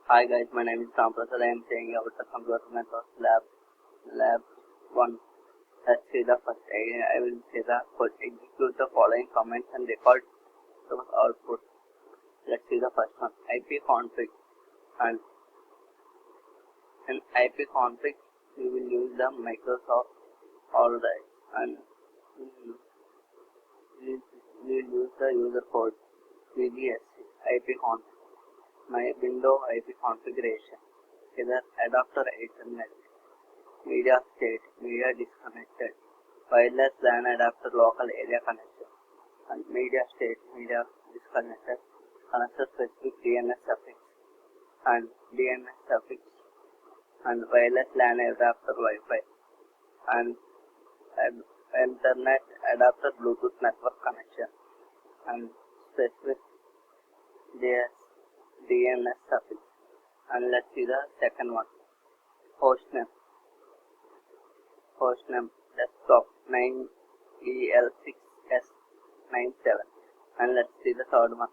Hi guys, my name is Ram Prasad. I am saying about the computer methods lab 1. Let's see the first. I will say the code. Execute the following comments and record the output. Let's see the first one. IP config. And in IP config we will use the Microsoft Alright, and we will use the user code VGSC IP config. My window IP configuration. Either adapter Ethernet, media state, media disconnected, wireless LAN adapter local area connection, and media state, media disconnected, connector specific DNS suffix, and DNS suffix, and wireless LAN adapter Wi-Fi, and Ethernet adapter Bluetooth network connection, and specific DNS suffix. And let's see the second one. Hostname desktop 9EL6S97. And let's see the third one.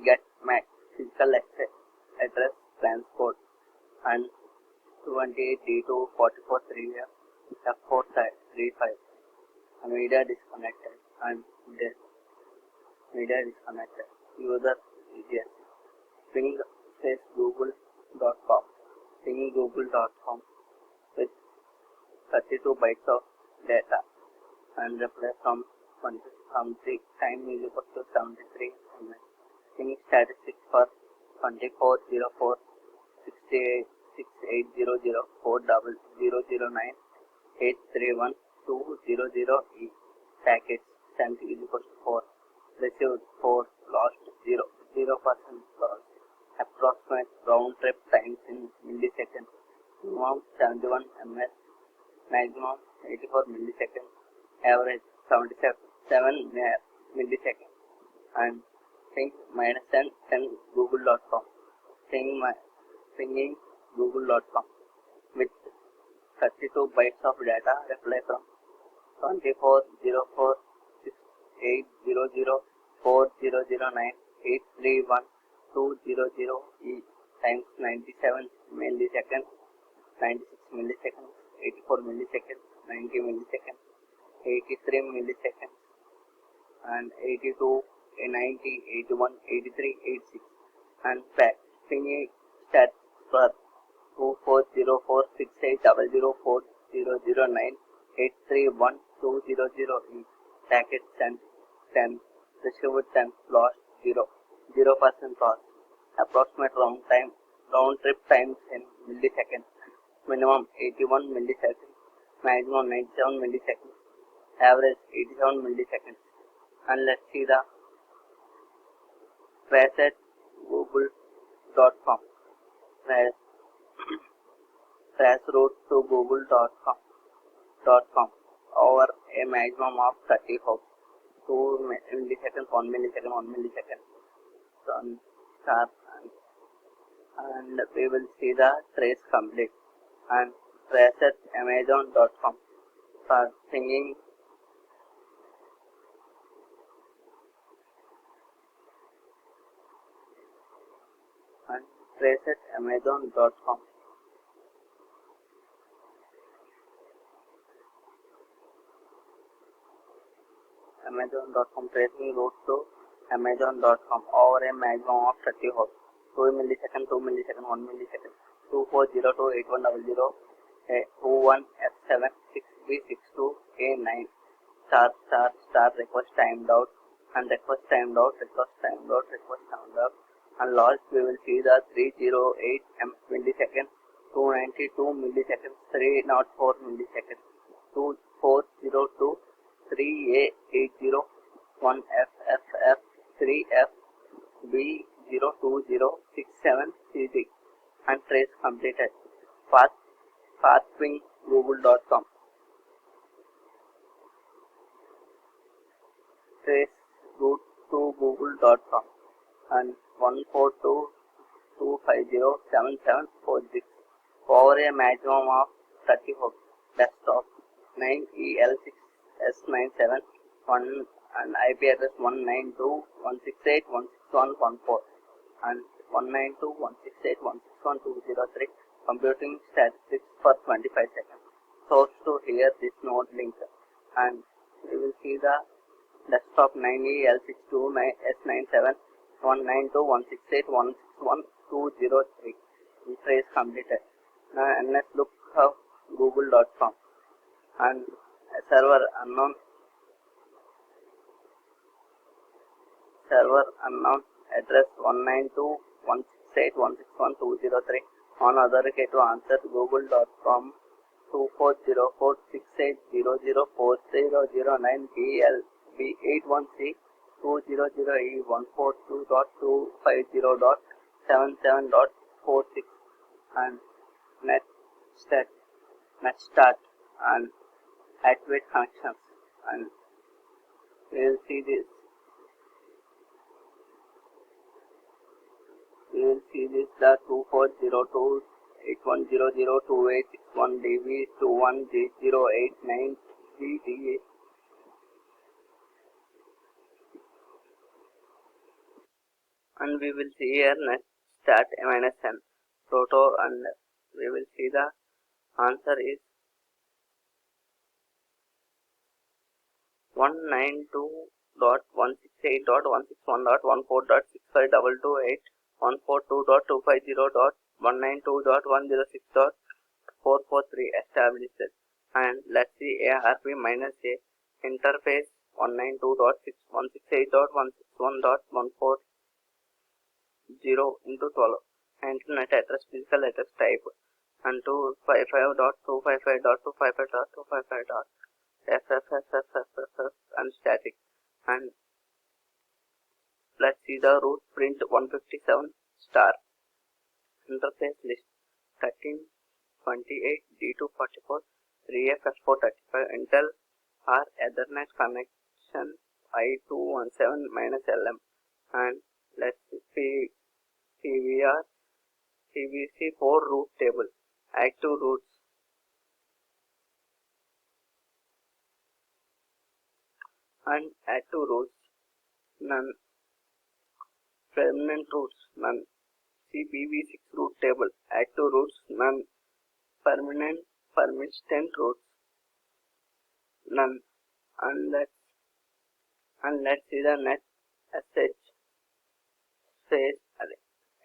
Get MAC physical address transport and 28D244 F435 and media disconnected and this media disconnected user EGS ping space google.com with 32 bytes of data and reply from 3 time is equal to 73 ms. Ping statistics for 2404 6800 4009 831 200E. Packets sent is equal to 4. Received 4. Lost 0. 0% lost. Approximate round trip times in milliseconds. Minimum 71 ms. Maximum 84 milliseconds. Average 77 milliseconds. And ping -10 google.com. Pinging google.com with 32 bytes of data. Reply from 2404 6800 4009 831 200E times 97 milliseconds, 96 milliseconds, 84 milliseconds, 90 milliseconds, 83 milliseconds, and 82, 90, 81, 83, 86. And fact, pinging stat for 2404 6800 831 200E. Packet sent 10, received 10, lost 0. 0% loss. Approximate round trip times in milliseconds. Minimum 81 milliseconds. Maximum 97 milliseconds. Average 87 milliseconds. And let's see the trace at google.com. Trace route to google.com over a maximum of 30 hops. 2 milliseconds, 1 millisecond, 1 millisecond. And we will see the trace complete and trace at amazon.com for pinging and trace at amazon.com. Amazon.com tracing route to Amazon.com over a maximum of 30 hops. 2 millisecond, 2 millisecond, 1 millisecond, 2402 8100 21F7 6B62 A9 star request timed out and request timed out and last we will see the 308 millisecond, 292 milliseconds, 304 milliseconds, 2402 3A80 1FFF 3FB02067CG and trace completed. Pathping google.com. Trace route to google.com and 142.250.7746 over a maximum of 30 hops. Desktop 9EL6S97 1 and IP address 192.168.161.14 and 192.168.161.203 computing statistics for 25 seconds. Source to hear this node link, and we will see the desktop 9EL62S97 192.168.161.203. This is completed. Now let's look up google.com and server unknown address 192.168.161.203 on authority to answer google.com 240468004009 BLB81C 200E142.250.77.46 and netstart and activate connections, and we will see this. The 240281002861DV21G089GDA, and we will see here netstart -n proto, and we will see the answer is 192.168.161.14.652228 142.250.192.106.443 established, and let's see ARP minus A interface 192.168.161.140 into 12 internet address physical address type and 255.255.255.255.ffffff and static, and let's see the root print 157 star interface list 13 28 D244 3FF435 Intel or Ethernet connection I217-LM, and let's see CVC4 root table active roots and active roots none, permanent roots none, CPV6 root table active roots none, persistent roots none, and let's see the net sh space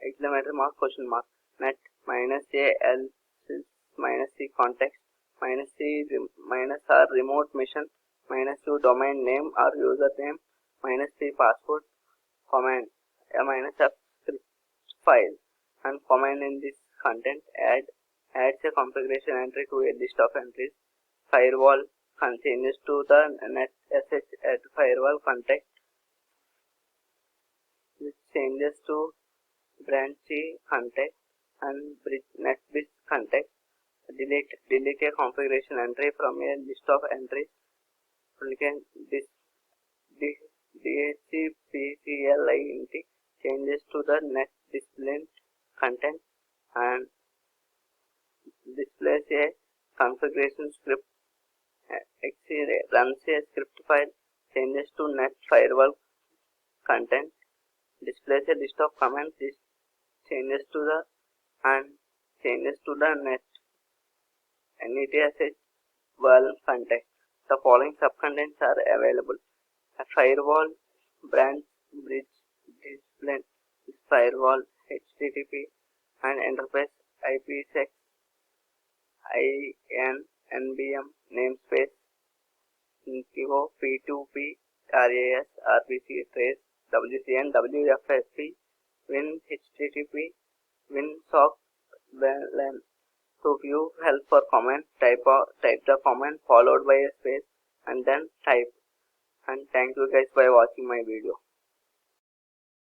exclamatory mark question mark net -AL -C context -C -R remote mission -U domain name or username -C password command -F script file, and command in this content adds a configuration entry to a list of entries. Firewall changes to the net sh at firewall context, which changes to branch context and NetBridge context. Delete a configuration entry from a list of entries. DHCPCLINT changes to the net display content and displays a configuration script. Runs a script file, changes to net firewall content, displays a list of commands, changes to the net netsh wall context. The following subcontents are available: a firewall, branch, bridge, display, firewall, HTTP, and enterprise IPsec, IN, NBM, namespace, Intivo, P2P, RAS, RPC, trace, WCN, WFSP, Win, HTTP, WinSock, LAN. To view help for command, type the command followed by a space and then type. And thank you guys by watching my video.